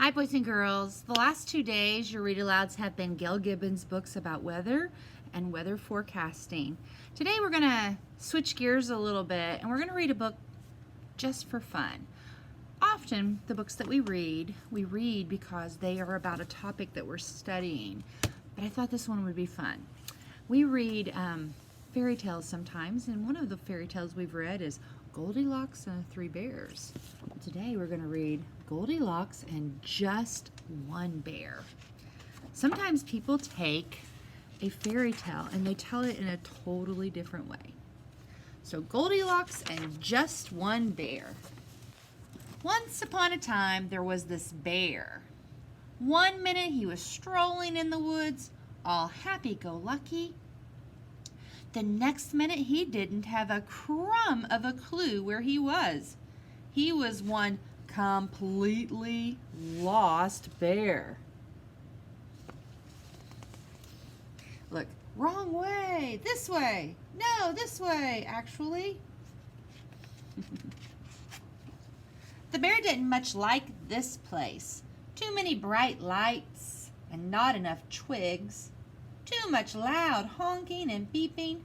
Hi, boys and girls. The last 2 days, your read alouds have been Gail Gibbons' books about weather and weather forecasting. Today, we're going to switch gears a little bit, and we're going to read a book just for fun. Often, the books that we read because they are about a topic that we're studying. But I thought this one would be fun. We read fairy tales sometimes, and one of the fairy tales we've read is Goldilocks and the Three Bears. Today we're going to read Goldilocks and Just One Bear. Sometimes people take a fairy tale and they tell it in a totally different way. So Goldilocks and Just One Bear. Once upon a time there was this bear. One minute he was strolling in the woods, all happy-go-lucky. The next minute, he didn't have a crumb of a clue where he was. He was one completely lost bear. Look, wrong way, this way. No, this way, actually. The bear didn't much like this place. Too many bright lights and not enough twigs. Too much loud honking and beeping,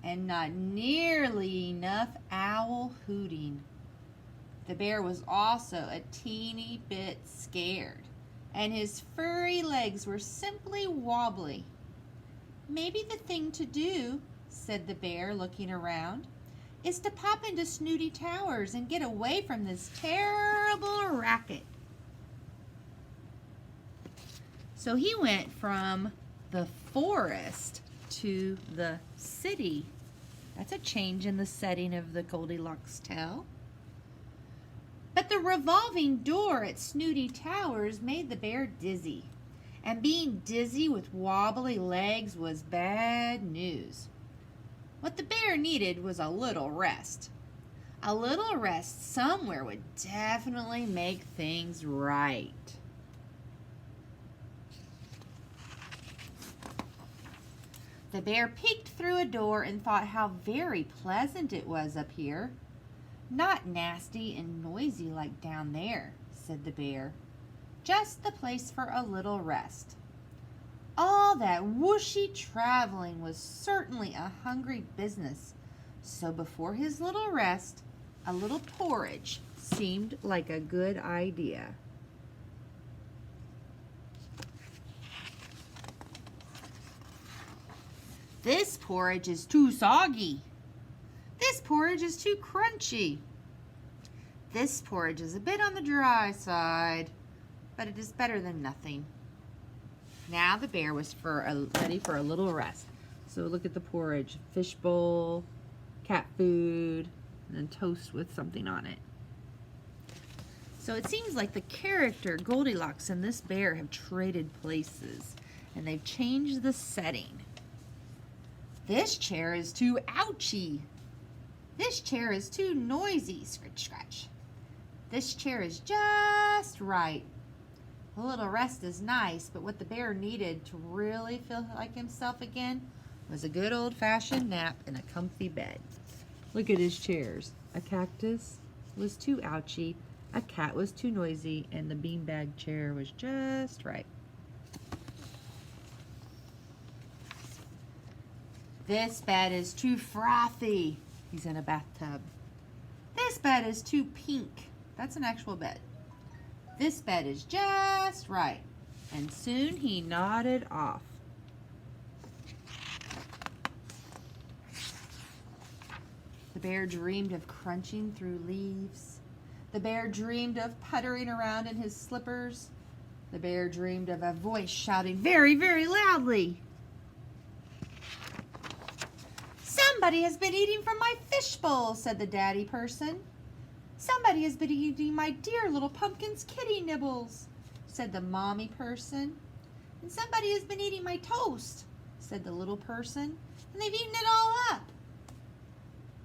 and not nearly enough owl hooting. The bear was also a teeny bit scared, and his furry legs were simply wobbly. Maybe the thing to do, said the bear, looking around, is to pop into Snooty Towers and get away from this terrible racket. So he went from the forest to the city. That's a change in the setting of the Goldilocks tale. But the revolving door at Snooty Towers made the bear dizzy. And being dizzy with wobbly legs was bad news. What the bear needed was a little rest. A little rest somewhere would definitely make things right. The bear peeked through a door and thought how very pleasant it was up here. Not nasty and noisy like down there, said the bear. Just the place for a little rest. All that whooshy traveling was certainly a hungry business, so before his little rest, a little porridge seemed like a good idea. This porridge is too soggy. This porridge is too crunchy. This porridge is a bit on the dry side, but it is better than nothing. Now the bear was ready for a little rest. So look at the porridge. Fish bowl, cat food, and then toast with something on it. So it seems like the character Goldilocks and this bear have traded places, and they've changed the setting. This chair is too ouchy. This chair is too noisy, scratch, scratch. This chair is just right. A little rest is nice, but what the bear needed to really feel like himself again was a good old-fashioned nap in a comfy bed. Look at his chairs. A cactus was too ouchy, a cat was too noisy, and the beanbag chair was just right. This bed is too frothy. He's in a bathtub. This bed is too pink. That's an actual bed. This bed is just right. And soon he nodded off. The bear dreamed of crunching through leaves. The bear dreamed of puttering around in his slippers. The bear dreamed of a voice shouting very, very loudly. Somebody has been eating from my fishbowl, said the daddy person. Somebody has been eating my dear little pumpkin's kitty nibbles, said the mommy person. And somebody has been eating my toast, said the little person, and they've eaten it all up.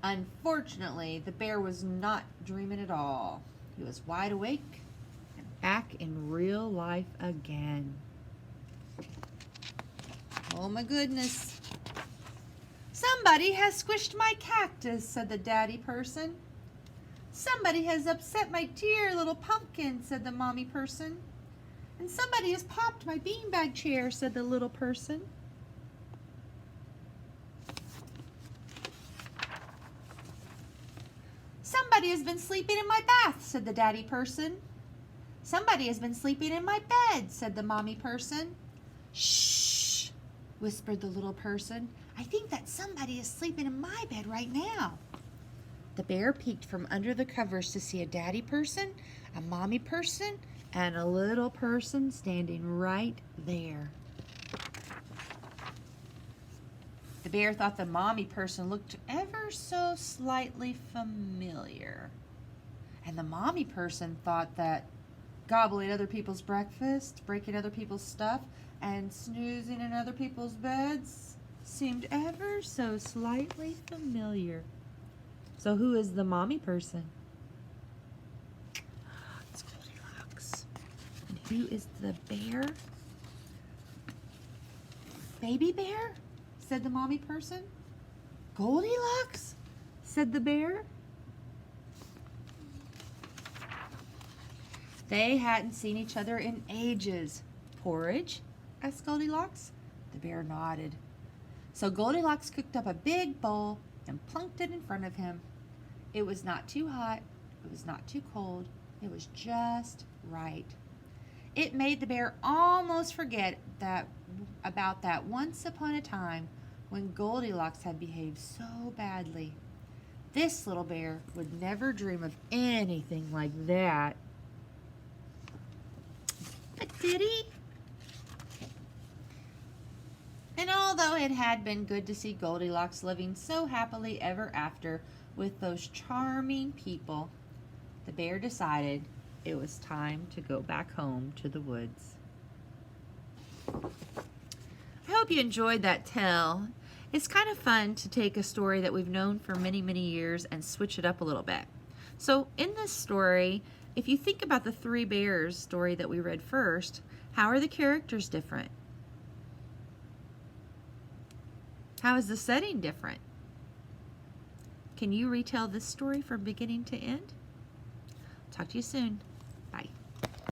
Unfortunately, the bear was not dreaming at all. He was wide awake and back in real life again. Oh my goodness. Somebody has squished my cactus, said the daddy person. Somebody has upset my dear little pumpkin, said the mommy person. And somebody has popped my beanbag chair, said the little person. Somebody has been sleeping in my bath, said the daddy person. Somebody has been sleeping in my bed, said the mommy person. Shh, whispered the little person. I think that somebody is sleeping in my bed right now. The bear peeked from under the covers to see a daddy person, a mommy person, and a little person standing right there. The bear thought the mommy person looked ever so slightly familiar. And the mommy person thought that gobbling other people's breakfast, breaking other people's stuff, and snoozing in other people's beds seemed ever so slightly familiar. So who is the mommy person? It's Goldilocks. And who is the bear? Baby bear? Said the mommy person. Goldilocks? Said the bear. They hadn't seen each other in ages. Porridge? Asked Goldilocks. The bear nodded. So Goldilocks cooked up a big bowl and plunked it in front of him. It was not too hot. It was not too cold. It was just right. It made the bear almost forget about that once upon a time when Goldilocks had behaved so badly. This little bear would never dream of anything like that. But did he? And although it had been good to see Goldilocks living so happily ever after with those charming people, the bear decided it was time to go back home to the woods. I hope you enjoyed that tale. It's kind of fun to take a story that we've known for many, many years and switch it up a little bit. So in this story, if you think about the Three Bears story that we read first, how are the characters different? How is the setting different? Can you retell this story from beginning to end? Talk to you soon. Bye.